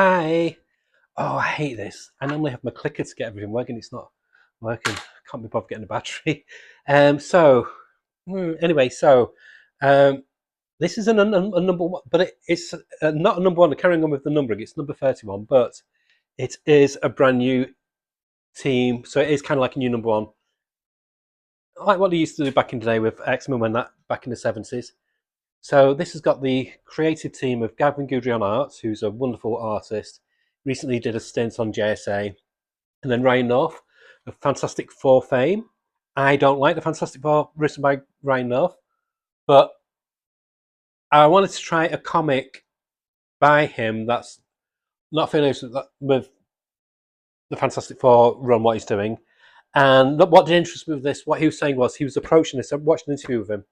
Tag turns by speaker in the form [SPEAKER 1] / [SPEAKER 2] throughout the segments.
[SPEAKER 1] Hi. Oh, I hate this. I normally have my clicker to get everything working. It's not working. Can't be bothered getting a battery. Anyway, um, this is a number one, but it's not a number one. Carrying on with the numbering, it's number 31, but it is a brand new team, so it is kind of like a new number one, like what they used to do back in the day with X-Men when that back in the 70s. So this has got the creative team of Gavin, Guidry on art, who's a wonderful artist. Recently did a stint on JSA, and then Ryan North of Fantastic Four fame. I don't like the Fantastic Four written by Ryan North, but I wanted to try a comic by him that's not finished with the Fantastic Four run, what he's doing. And what did interest me with this, what he was saying was he was approaching this, I watched an interview with him,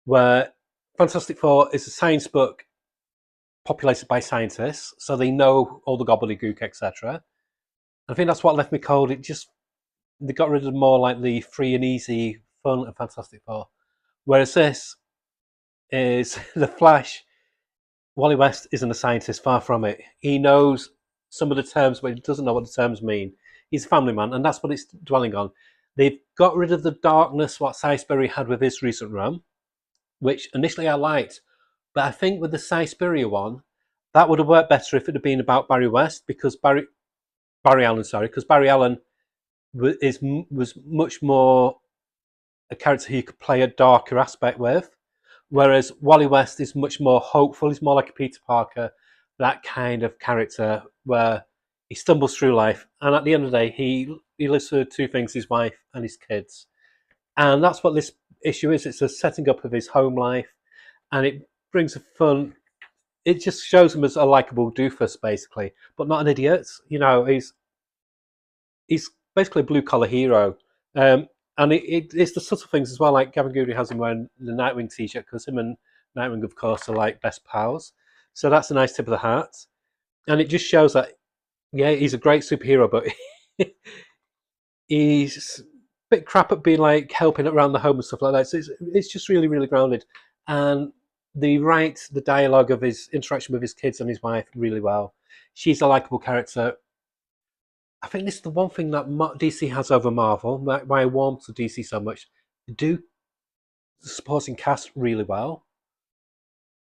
[SPEAKER 1] where Fantastic Four is a science book populated by scientists, so they know all the gobbledygook, etc. I think that's what left me cold. They got rid of more like the free and easy fun of Fantastic Four. Whereas this is the Flash. Wally West isn't a scientist, far from it. He knows some of the terms, but he doesn't know what the terms mean. He's a family man, and that's what it's dwelling on. They've got rid of the darkness what Sainsbury had with his recent run, which initially I liked. But I think with the Sainsbury one, that would have worked better if it had been about Barry West, because Barry Allen, because Barry Allen was much more a character who you could play a darker aspect with, whereas Wally West is much more hopeful. He's more like a Peter Parker, that kind of character where he stumbles through life, and at the end of the day, he lives for two things: his wife and his kids, and that's what this issue is. It's a setting up of his home life, and it brings a fun. It just shows him as a likable doofus, basically, but not an idiot. He's basically a blue collar hero. And it's the subtle things as well, like Gavin Guidry has him wearing the Nightwing t-shirt, because him and Nightwing, of course, are like best pals. So that's a nice tip of the hat. And it just shows that, yeah, he's a great superhero, but he's a bit crap at being like helping around the home and stuff like that. So it's just really, really grounded. And they write the dialogue of his interaction with his kids and his wife really well. She's a likable character. I think this is the one thing that DC has over Marvel, why I warm to DC so much. They do the supporting cast really well.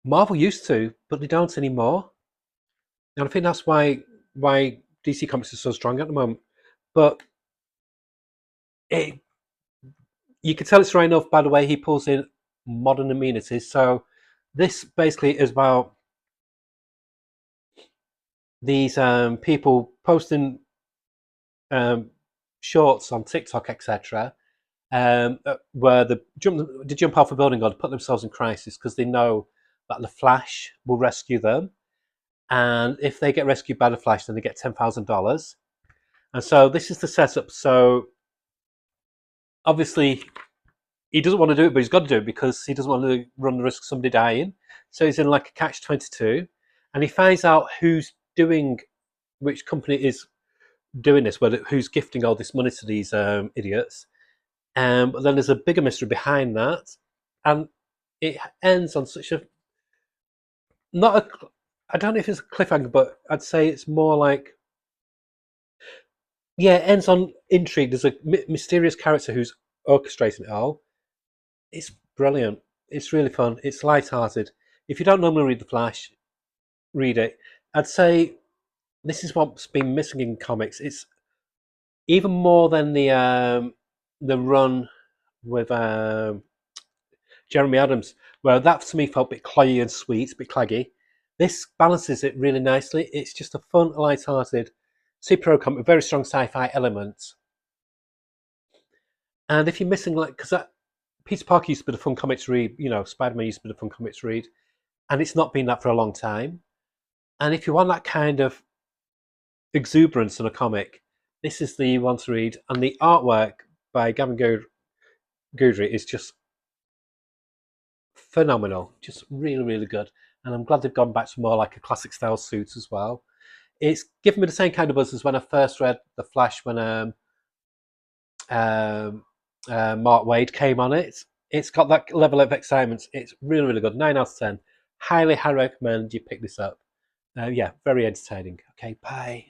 [SPEAKER 1] Marvel used to, but they don't anymore. And I think that's why DC Comics is so strong at the moment. But it, you can tell it's right enough by the way he pulls in modern amenities. So this basically is about these people posting shorts on TikTok, etc., where they jump off a building or they put themselves in crisis because they know that the Flash will rescue them, and if they get rescued by the Flash, then they get $10,000. And so this is the setup. So obviously he doesn't want to do it, but he's got to do it because he doesn't want to run the risk of somebody dying. So he's in like a catch-22, and he finds out which company is doing this, who's gifting all this money to these idiots. But then there's a bigger mystery behind that, and it ends on such a not a. I don't know if it's a cliffhanger, but I'd say it's more like, yeah, it ends on intrigue. There's a mysterious character who's orchestrating it all. It's brilliant. It's really fun. It's light-hearted. If you don't normally read The Flash, read it. I'd say this is what's been missing in comics. It's even more than the run with Jeremy Adams, where that to me felt a bit cloyy and sweet, a bit claggy. This balances it really nicely. It's just a fun, light-hearted superhero comic with very strong sci-fi elements. And if you're missing, like, because Peter Parker used to be the fun comic to read, Spider-Man used to be the fun comic to read, and it's not been that for a long time. And if you want that kind of exuberance in a comic, this is the one to read. And the artwork by Gavin Guidry is just phenomenal, just really, really good. And I'm glad they've gone back to more like a classic style suit as well. It's given me the same kind of buzz as when I first read The Flash when Mark Waid came on it. It's got that level of excitement. It's really, really good. 9 out of 10. Highly recommend you pick this up. Yeah, very entertaining. Okay, bye.